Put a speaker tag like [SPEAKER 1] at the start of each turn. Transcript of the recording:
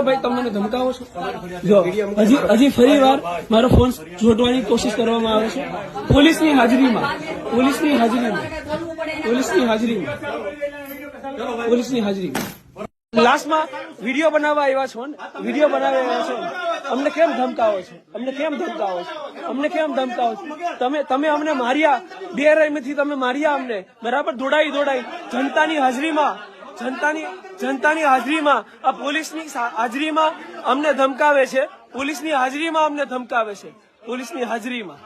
[SPEAKER 1] ભાઈ તમે મને ધમકાવો છો? જો હજી ફરી વાર મારો ફોન શોધવાની કોશિશ કરવામાં આવે છે પોલીસની હાજરીમાં લાસ્ટમાં વિડીયો બનાવવા આવ્યા છો ને, વિડીયો બનાવી આવ્યા છો, અમને કેમ ધમકાવો છો? તમે અમને માર્યા, બેરહેમીથી તમે માર્યા અમને, બરાબર? દોડાઈ જનતાની હાજરીમાં આ પોલીસની હાજરીમાં અમને ધમકાવે છે, પોલીસની હાજરીમાં